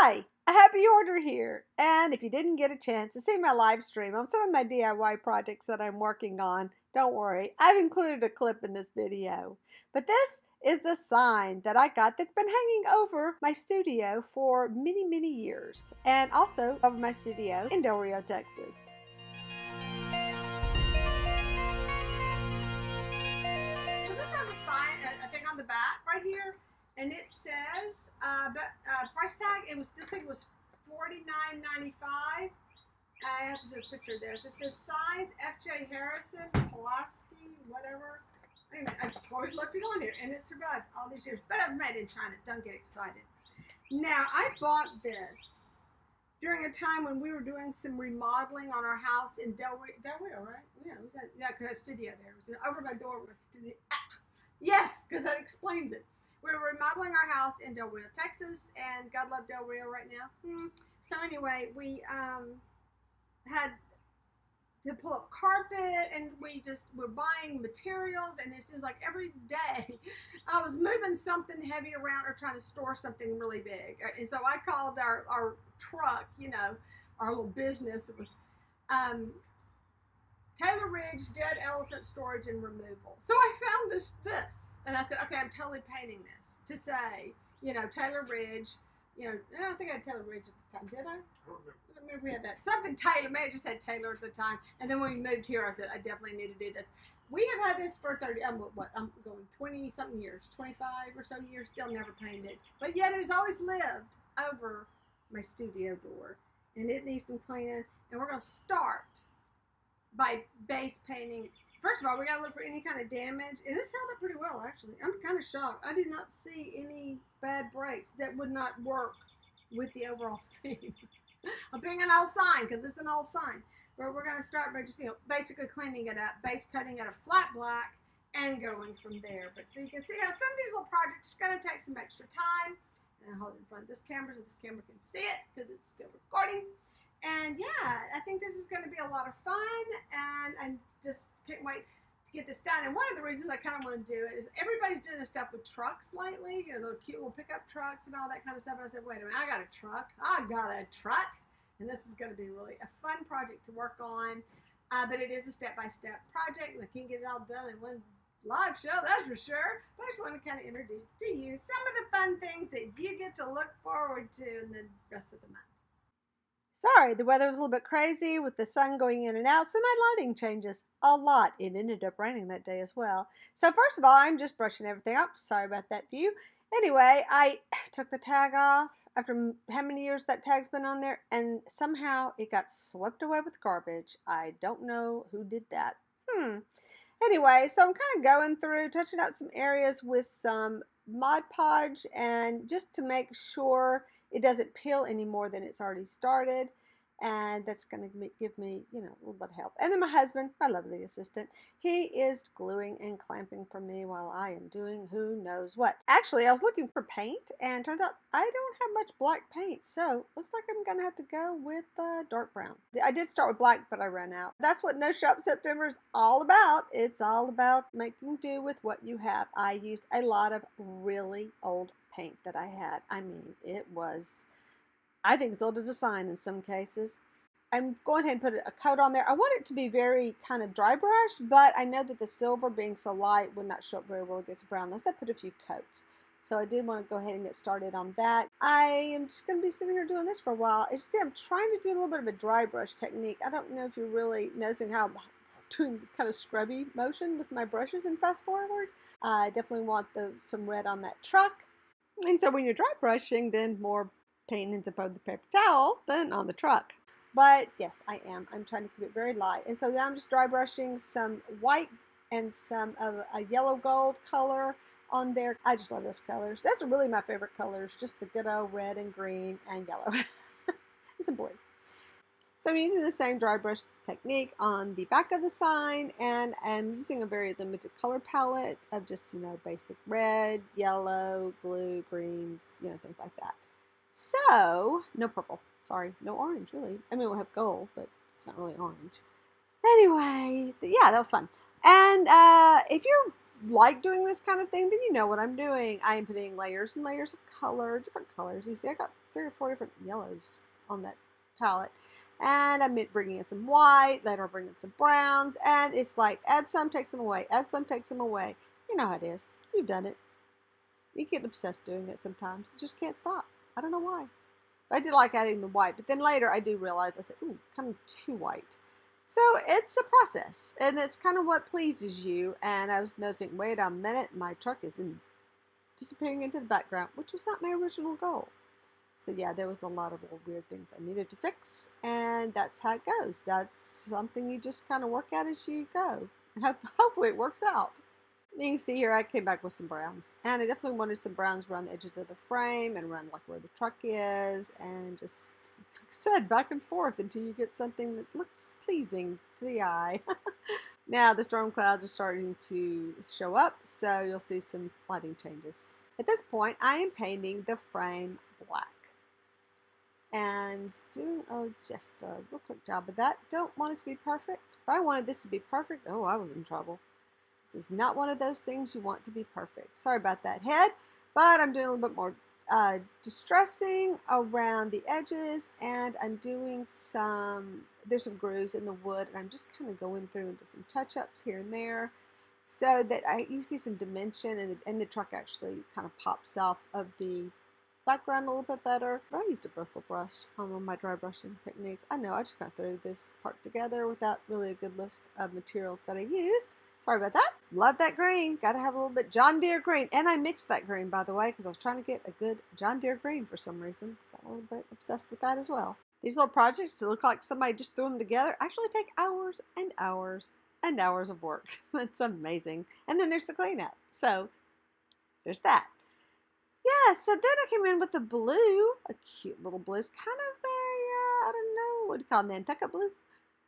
Hi, a happy Hoarder here. And if you didn't get a chance to see my live stream on some of my DIY projects that I'm working on, don't worry, I've included a clip in this video. But this is the sign that I got that's been hanging over my studio for many, many years, and also over my studio in Del Rio, Texas. So this has a sign, a thing on the back right here. And it says, price tag, this thing was $49.95. I have to do a picture of this. It says signs, F.J. Harrison, Pulaski, whatever. I've always left it on here, and it survived all these years. But it was made in China. Don't get excited. Now, I bought this during a time when we were doing some remodeling on our house in Del Rio, right? Yeah, because I studio there. It was over my door. Yes, because that explains it. We were remodeling our house in Del Rio, Texas, and God love Del Rio right now. So anyway, we had to pull up carpet, and we just were buying materials, and it seems like every day I was moving something heavy around or trying to store something really big. And so I called our truck, our little business. It was Taylor Ridge Dead Elephant Storage and Removal. So I found this, and I said, okay, I'm totally painting this to say, Taylor Ridge, I don't think I had Taylor Ridge at the time, did I? I don't remember we had that. Something Taylor, maybe I just had Taylor at the time. And then when we moved here, I said, I definitely need to do this. We have had this for I'm going 20-something years, 25 or so years, still never painted. But yet it has always lived over my studio door. And it needs some cleaning. And we're going to start by base painting. First of all, we got to look for any kind of damage, and it's held up pretty well, actually. I'm kind of shocked. I do not see any bad breaks that would not work with the overall theme. I'm being an old sign because it's an old sign, but we're going to start by just basically cleaning it up, base cutting it a flat black, and going from there. But so you can see how some of these little projects are going to take some extra time. And I hold it in front of this camera so this camera can see it because it's still recording. And yeah, I think this is going to be a lot of fun, and I just can't wait to get this done. And one of the reasons I kind of want to do it is everybody's doing this stuff with trucks lately, the cute little pickup trucks and all that kind of stuff. And I said, wait a minute, I got a truck. And this is going to be really a fun project to work on. But it is a step-by-step project, and I can't get it all done in one live show, that's for sure. But I just want to kind of introduce to you some of the fun things that you get to look forward to in the rest of the month. Sorry, the weather was a little bit crazy with the sun going in and out, so my lighting changes a lot. It ended up raining that day as well. So first of all, I'm just brushing everything up. Sorry about that view. Anyway, I took the tag off after how many years that tag's been on there, and somehow it got swept away with garbage. I don't know who did that. Anyway, so I'm kind of going through, touching up some areas with some Mod Podge, and just to make sure it doesn't peel any more than it's already started. And that's going to give me, a little bit of help. And then my husband, my lovely assistant, he is gluing and clamping for me while I am doing who knows what. Actually, I was looking for paint, and turns out I don't have much black paint. So looks like I'm going to have to go with dark brown. I did start with black, but I ran out. That's what No Shop September is all about. It's all about making do with what you have. I used a lot of really old paint that I had. I mean, it was, I think, as old as a sign in some cases. I'm going ahead and put a coat on there. I want it to be very kind of dry brush, but I know that the silver being so light would not show up very well against brown unless I put a few coats. So I did want to go ahead and get started on that. I am just going to be sitting here doing this for a while. As you see, I'm trying to do a little bit of a dry brush technique. I don't know if you're really noticing how I'm doing this kind of scrubby motion with my brushes and fast forward. I definitely want some red on that truck. And so when you're dry brushing, then more paint ends up on the paper towel than on the truck. But yes, I am. I'm trying to keep it very light. And so now I'm just dry brushing some white and some of a yellow gold color on there. I just love those colors. Those are really my favorite colors, just the good old red and green and yellow. And some blue. So I'm using the same dry brush technique on the back of the sign, and I'm using a very limited color palette of just, basic red, yellow, blue, greens, things like that. So, no purple. Sorry, no orange, really. I mean, we'll have gold, but it's not really orange. Anyway, yeah, that was fun. And if you're like doing this kind of thing, then you know what I'm doing. I am putting layers and layers of color, different colors. You see, I got 3 or 4 different yellows on that palette. And I'm bringing in some white, later I'll bring in some browns, and it's like add some, take some away, add some, take some away. You know how it is. You've done it. You get obsessed doing it sometimes. You just can't stop. I don't know why. I did like adding the white, but then later I do realize, I said, ooh, kind of too white. So it's a process, and it's kind of what pleases you. And I was noticing, wait a minute, my truck is disappearing into the background, which was not my original goal. So yeah, there was a lot of little weird things I needed to fix, and that's how it goes. That's something you just kind of work at as you go. And hopefully it works out. You can see here I came back with some browns, and I definitely wanted some browns around the edges of the frame and around like where the truck is, and just, like I said, back and forth until you get something that looks pleasing to the eye. Now the storm clouds are starting to show up, so you'll see some lighting changes. At this point, I am painting the frame black and doing just a real quick job of that. Don't want it to be perfect. If I wanted this to be perfect, oh, I was in trouble. This is not one of those things you want to be perfect. Sorry about that head, but I'm doing a little bit more distressing around the edges, and I'm doing there's some grooves in the wood, and I'm just kind of going through and do some touch-ups here and there so that you see some dimension, and the truck actually kind of pops off of the background a little bit better. But I used a bristle brush on one of my dry brushing techniques. I know I just kind of threw this part together without really a good list of materials that I used. Sorry about that. Love that green. Got to have a little bit John Deere green. And I mixed that green, by the way, because I was trying to get a good John Deere green for some reason. Got a little bit obsessed with that as well. These little projects that look like somebody just threw them together actually take hours and hours and hours of work. It's amazing. And then there's the cleanup. So there's that. Yeah, so then I came in with the blue, a cute little blue. It's kind of a, I don't know, what do you call it, Nantucket blue?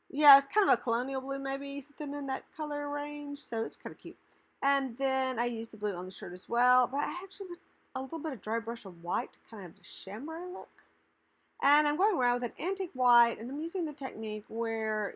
Yeah, it's kind of a colonial blue, maybe something in that color range. So it's kind of cute. And then I used the blue on the shirt as well. But I actually was a little bit of dry brush of white to kind of have a chambray look. And I'm going around with an antique white, and I'm using the technique where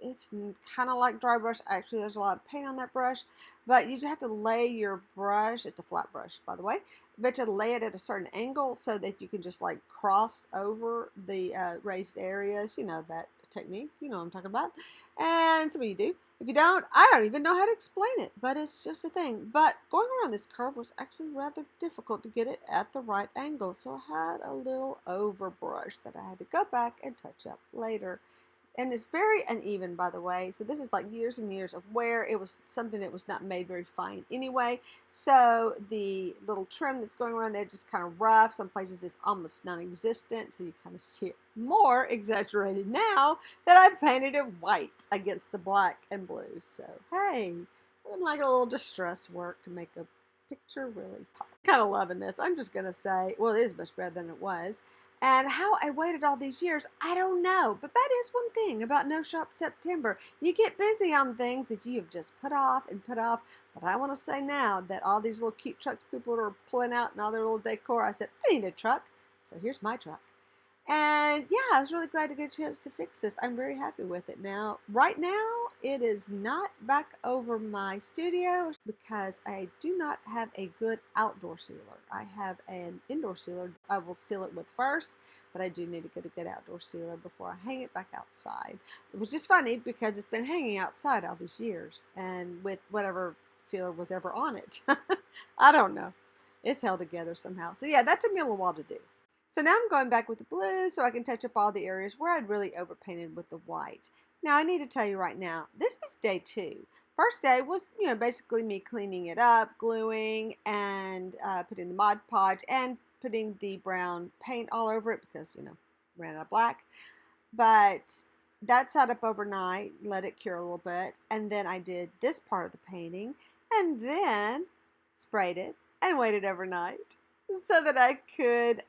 it's kind of like dry brush. Actually, there's a lot of paint on that brush, but you just have to lay your brush. It's a flat brush, by the way, but you lay it at a certain angle so that you can just like cross over the raised areas. You know that technique. You know what I'm talking about. And some of you do. If you don't, I don't even know how to explain it, but it's just a thing. But going around this curve was actually rather difficult to get it at the right angle, so I had a little overbrush that I had to go back and touch up later. And it's very uneven, by the way. So this is like years and years of wear. It was something that was not made very fine anyway. So the little trim that's going around there just kind of rough. Some places it's almost non-existent. So you kind of see it more exaggerated now that I've painted it white against the black and blue. So hey, I'm like a little distress work to make a picture really pop. Kind of loving this. I'm just going to say, well, it is much better than it was. And how I waited all these years, I don't know. But that is one thing about No Shop September. You get busy on things that you have just put off and put off. But I want to say now that all these little cute trucks people are pulling out and all their little decor, I said, I need a truck. So here's my truck. And yeah, I was really glad to get a chance to fix this. I'm very happy with it now. Right now, it is not back over my studio because I do not have a good outdoor sealer. I have an indoor sealer I will seal it with first, but I do need to get a good outdoor sealer before I hang it back outside. It was just funny because it's been hanging outside all these years and with whatever sealer was ever on it. I don't know. It's held together somehow. So yeah, that took me a little while to do. So now I'm going back with the blue so I can touch up all the areas where I'd really overpainted with the white. Now I need to tell you right now, this is day 2. First day was, basically me cleaning it up, gluing, and putting the Mod Podge and putting the brown paint all over it because, ran out of black. But that sat up overnight, let it cure a little bit, and then I did this part of the painting, and then sprayed it and waited overnight so that I could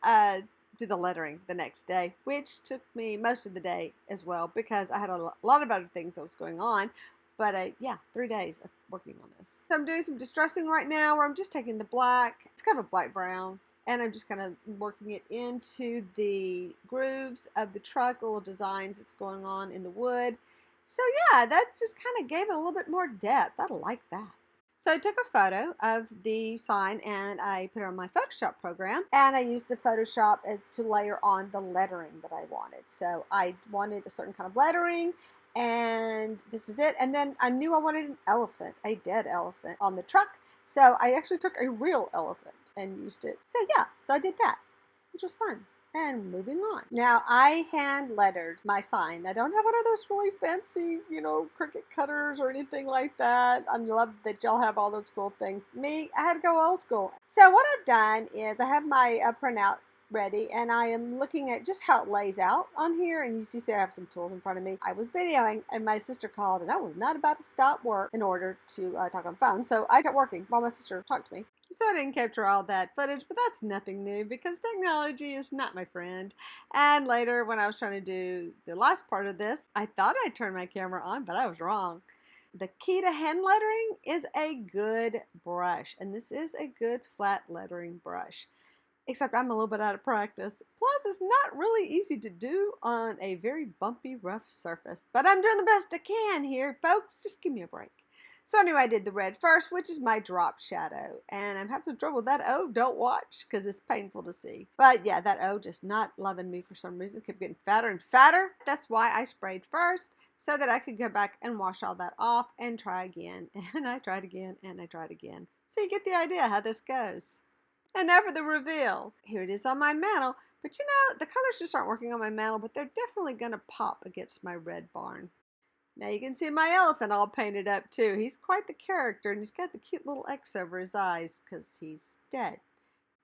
do the lettering the next day, which took me most of the day as well because I had a lot of other things that was going on. But yeah, 3 days of working on this. So I'm doing some distressing right now where I'm just taking the black, it's kind of a black brown, and I'm just kind of working it into the grooves of the truck, little designs that's going on in the wood. So yeah, that just kind of gave it a little bit more depth. I like that. So I took a photo of the sign and I put it on my Photoshop program, and I used the Photoshop as to layer on the lettering that I wanted. So I wanted a certain kind of lettering, and this is it. And then I knew I wanted an elephant, a dead elephant on the truck. So I actually took a real elephant and used it. So yeah, so I did that, which was fun. And moving on. Now, I hand lettered my sign. I don't have one of those really fancy, Cricut cutters or anything like that. I love that y'all have all those cool things. Me, I had to go old school. So what I've done is I have my printout ready, and I am looking at just how it lays out on here. And you see I have some tools in front of me. I was videoing, and my sister called, and I was not about to stop work in order to talk on the phone. So I kept working while my sister talked to me. So I didn't capture all that footage, but that's nothing new because technology is not my friend. And later, when I was trying to do the last part of this, I thought I turned my camera on, but I was wrong. The key to hand lettering is a good brush, and this is a good flat lettering brush. Except I'm a little bit out of practice. Plus, it's not really easy to do on a very bumpy, rough surface. But I'm doing the best I can here, folks. Just give me a break. So anyway, I did the red first, which is my drop shadow. And I'm having trouble with that O. Don't watch, because it's painful to see. But yeah, that O just not loving me for some reason. It kept getting fatter and fatter. That's why I sprayed first, so that I could go back and wash all that off and try again. And I tried again, and I tried again. So you get the idea how this goes. And now for the reveal. Here it is on my mantle. But the colors just aren't working on my mantle, but they're definitely going to pop against my red barn. Now you can see my elephant all painted up too. He's quite the character, and he's got the cute little X over his eyes because he's dead.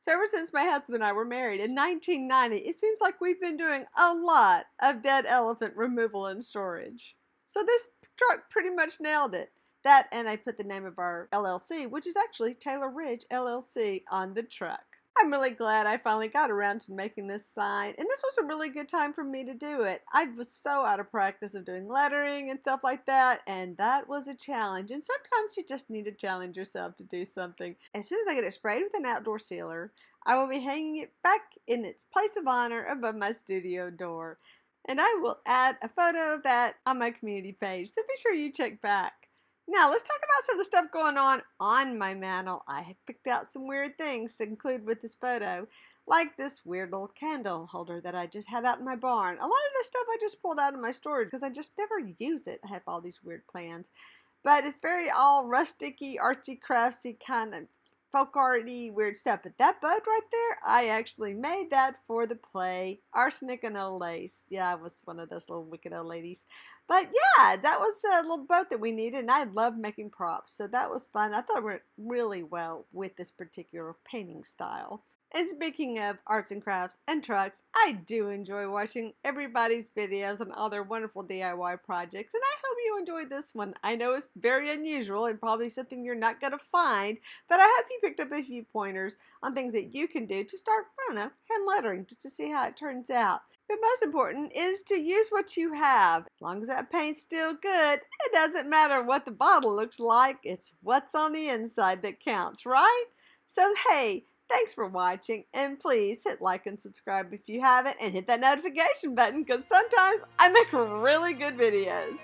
So ever since my husband and I were married in 1990, it seems like we've been doing a lot of dead elephant removal and storage. So this truck pretty much nailed it. That, and I put the name of our LLC, which is actually Taylor Ridge LLC, on the truck. I'm really glad I finally got around to making this sign, and this was a really good time for me to do it. I was so out of practice of doing lettering and stuff like that, and that was a challenge. And sometimes you just need to challenge yourself to do something. As soon as I get it sprayed with an outdoor sealer, I will be hanging it back in its place of honor above my studio door. And I will add a photo of that on my community page, so be sure you check back. Now, let's talk about some of the stuff going on my mantle. I have picked out some weird things to include with this photo, like this weird little candle holder that I just had out in my barn. A lot of this stuff I just pulled out of my storage because I just never use it. I have all these weird plans. But it's very all rusticy, artsy, craftsy, kind of folk arty, weird stuff. But that boat right there, I actually made that for the play Arsenic and Old Lace. Yeah, I was one of those little wicked old ladies. But yeah, that was a little boat that we needed, and I love making props, so that was fun. I thought it went really well with this particular painting style. And speaking of arts and crafts and trucks, I do enjoy watching everybody's videos on all their wonderful DIY projects, and I hope you enjoyed this one. I know it's very unusual and probably something you're not going to find, but I hope you picked up a few pointers on things that you can do to start, hand lettering, just to see how it turns out. But most important is to use what you have. As long as that paint's still good, it doesn't matter what the bottle looks like. It's what's on the inside that counts, right? So hey, thanks for watching, and please hit like and subscribe if you haven't, and hit that notification button because sometimes I make really good videos.